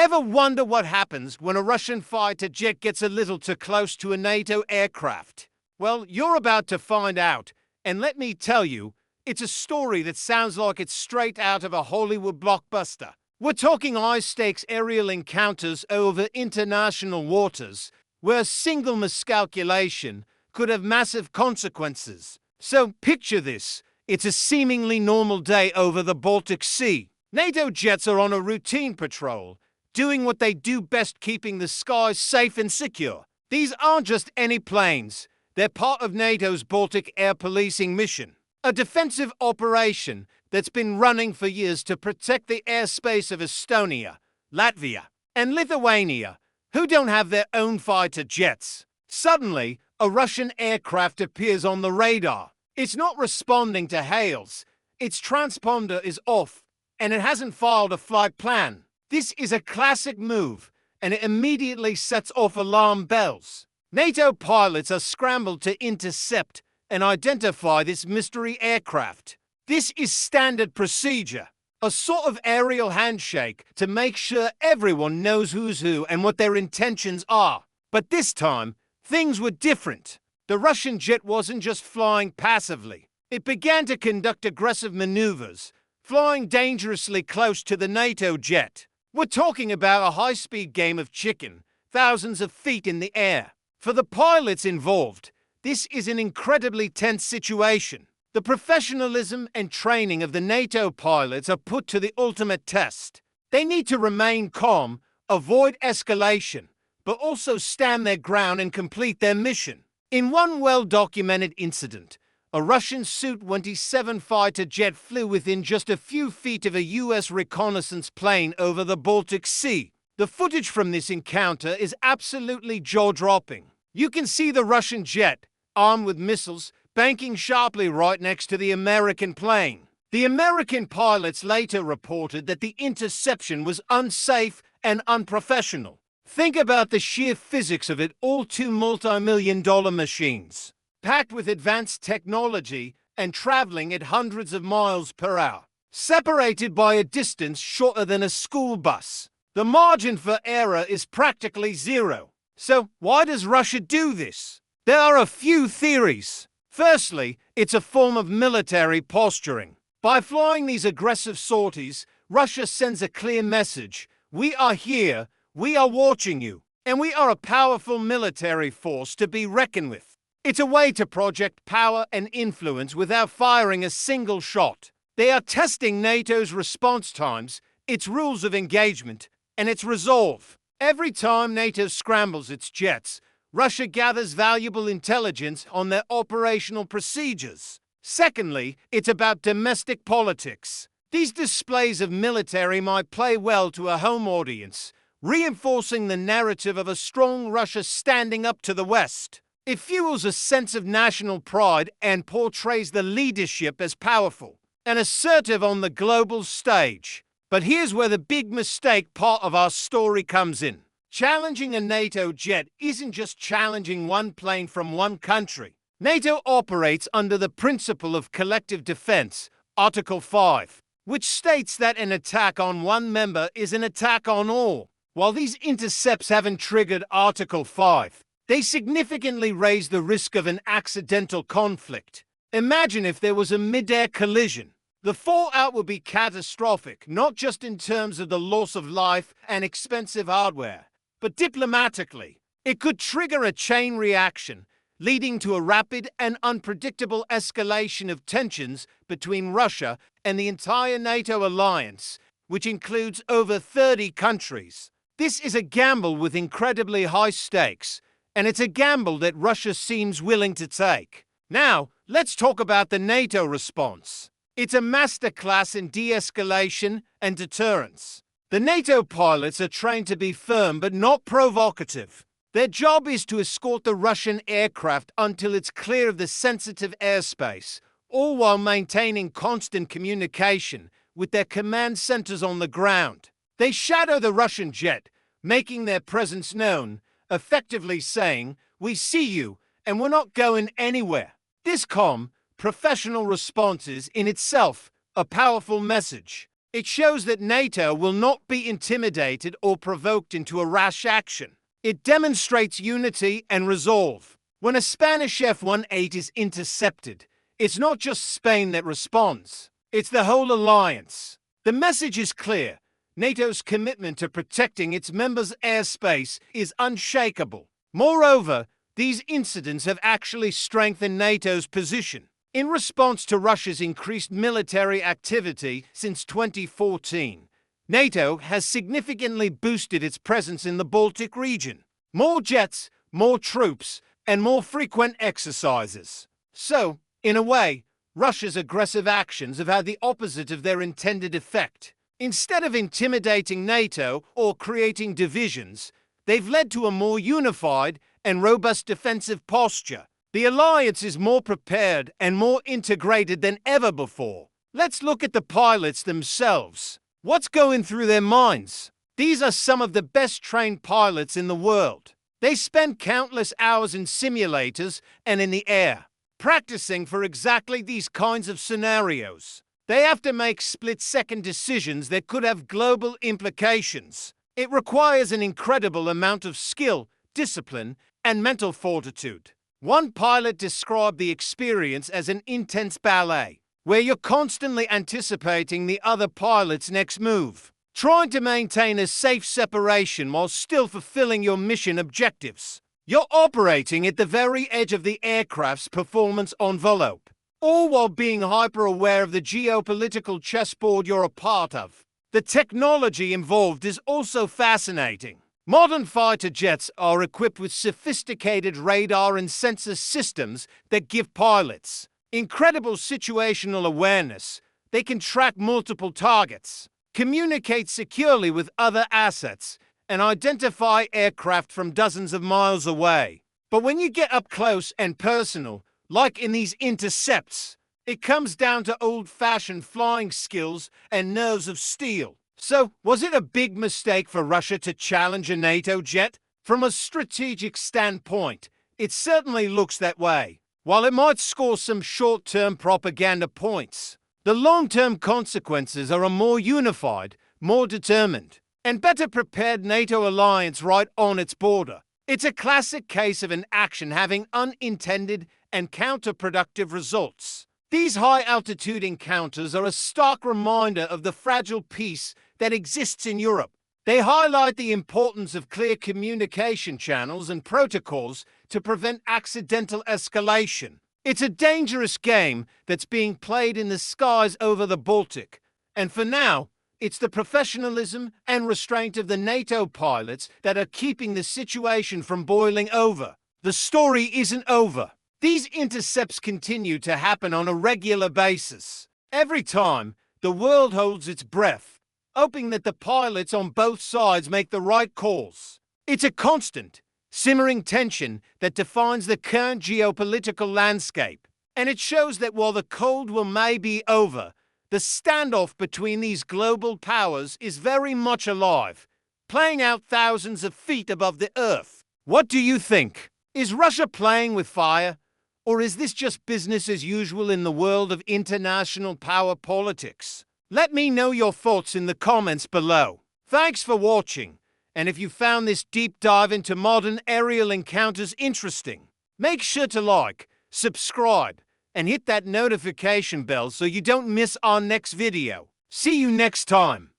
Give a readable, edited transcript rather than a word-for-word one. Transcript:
Ever wonder what happens when a Russian fighter jet gets a little too close to a NATO aircraft? Well, you're about to find out, and let me tell you, it's a story that sounds like it's straight out of a Hollywood blockbuster. We're talking high-stakes aerial encounters over international waters, where a single miscalculation could have massive consequences. So picture this. It's a seemingly normal day over the Baltic Sea. NATO jets are on a routine patrol, doing what they do best, keeping the skies safe and secure. These aren't just any planes. They're part of NATO's Baltic Air Policing mission, a defensive operation that's been running for years to protect the airspace of Estonia, Latvia, and Lithuania, who don't have their own fighter jets. Suddenly, a Russian aircraft appears on the radar. It's not responding to hails. Its transponder is off, and it hasn't filed a flight plan. This is a classic move, and it immediately sets off alarm bells. NATO pilots are scrambled to intercept and identify this mystery aircraft. This is standard procedure, a sort of aerial handshake to make sure everyone knows who's who and what their intentions are. But this time, things were different. The Russian jet wasn't just flying passively. It began to conduct aggressive maneuvers, flying dangerously close to the NATO jet. We're talking about a high-speed game of chicken, thousands of feet in the air. For the pilots involved, this is an incredibly tense situation. The professionalism and training of the NATO pilots are put to the ultimate test. They need to remain calm, avoid escalation, but also stand their ground and complete their mission. In one well-documented incident, a Russian Su-27 fighter jet flew within just a few feet of a U.S. reconnaissance plane over the Baltic Sea. The footage from this encounter is absolutely jaw-dropping. You can see the Russian jet, armed with missiles, banking sharply right next to the American plane. The American pilots later reported that the interception was unsafe and unprofessional. Think about the sheer physics of it, all two multi-million-dollar machines, packed with advanced technology and traveling at hundreds of miles per hour, separated by a distance shorter than a school bus. The margin for error is practically zero. So why does Russia do this? There are a few theories. Firstly, it's a form of military posturing. By flying these aggressive sorties, Russia sends a clear message. We are here, we are watching you, and we are a powerful military force to be reckoned with. It's a way to project power and influence without firing a single shot. They are testing NATO's response times, its rules of engagement, and its resolve. Every time NATO scrambles its jets, Russia gathers valuable intelligence on their operational procedures. Secondly, it's about domestic politics. These displays of military might play well to a home audience, reinforcing the narrative of a strong Russia standing up to the West. It fuels a sense of national pride and portrays the leadership as powerful and assertive on the global stage. But here's where the big mistake part of our story comes in. Challenging a NATO jet isn't just challenging one plane from one country. NATO operates under the principle of collective defense, Article 5, which states that an attack on one member is an attack on all. While these intercepts haven't triggered Article 5, they significantly raise the risk of an accidental conflict. Imagine if there was a mid-air collision. The fallout would be catastrophic, not just in terms of the loss of life and expensive hardware, but diplomatically. It could trigger a chain reaction, leading to a rapid and unpredictable escalation of tensions between Russia and the entire NATO alliance, which includes over 30 countries. This is a gamble with incredibly high stakes, and it's a gamble that Russia seems willing to take. Now, let's talk about the NATO response. It's a masterclass in de-escalation and deterrence. The NATO pilots are trained to be firm but not provocative. Their job is to escort the Russian aircraft until it's clear of the sensitive airspace, all while maintaining constant communication with their command centers on the ground. They shadow the Russian jet, making their presence known, effectively saying, "We see you, and we're not going anywhere." This calm, professional response is in itself a powerful message. It shows that NATO will not be intimidated or provoked into a rash action. It demonstrates unity and resolve. When a Spanish F-18 is intercepted, it's not just Spain that responds. It's the whole alliance. The message is clear. NATO's commitment to protecting its members' airspace is unshakable. Moreover, these incidents have actually strengthened NATO's position. In response to Russia's increased military activity since 2014, NATO has significantly boosted its presence in the Baltic region. More jets, more troops, and more frequent exercises. So, in a way, Russia's aggressive actions have had the opposite of their intended effect. Instead of intimidating NATO or creating divisions, they've led to a more unified and robust defensive posture. The alliance is more prepared and more integrated than ever before. Let's look at the pilots themselves. What's going through their minds? These are some of the best trained pilots in the world. They spend countless hours in simulators and in the air, practicing for exactly these kinds of scenarios. They have to make split-second decisions that could have global implications. It requires an incredible amount of skill, discipline, and mental fortitude. One pilot described the experience as an intense ballet, where you're constantly anticipating the other pilot's next move, trying to maintain a safe separation while still fulfilling your mission objectives. You're operating at the very edge of the aircraft's performance envelope, all while being hyper-aware of the geopolitical chessboard you're a part of. The technology involved is also fascinating. Modern fighter jets are equipped with sophisticated radar and sensor systems that give pilots incredible situational awareness. They can track multiple targets, communicate securely with other assets, and identify aircraft from dozens of miles away. But when you get up close and personal, like in these intercepts, it comes down to old-fashioned flying skills and nerves of steel. So, was it a big mistake for Russia to challenge a NATO jet? From a strategic standpoint, it certainly looks that way. While it might score some short-term propaganda points, the long-term consequences are a more unified, more determined, and better prepared NATO alliance right on its border. It's a classic case of an action having unintended and counterproductive results. These high-altitude encounters are a stark reminder of the fragile peace that exists in Europe. They highlight the importance of clear communication channels and protocols to prevent accidental escalation. It's a dangerous game that's being played in the skies over the Baltic, and for now, it's the professionalism and restraint of the NATO pilots that are keeping the situation from boiling over. The story isn't over. These intercepts continue to happen on a regular basis. Every time, the world holds its breath, hoping that the pilots on both sides make the right calls. It's a constant, simmering tension that defines the current geopolitical landscape. And it shows that while the Cold War may be over, the standoff between these global powers is very much alive, playing out thousands of feet above the Earth. What do you think? Is Russia playing with fire? Or is this just business as usual in the world of international power politics? Let me know your thoughts in the comments below. Thanks for watching, and if you found this deep dive into modern aerial encounters interesting, make sure to like, subscribe, and hit that notification bell so you don't miss our next video. See you next time.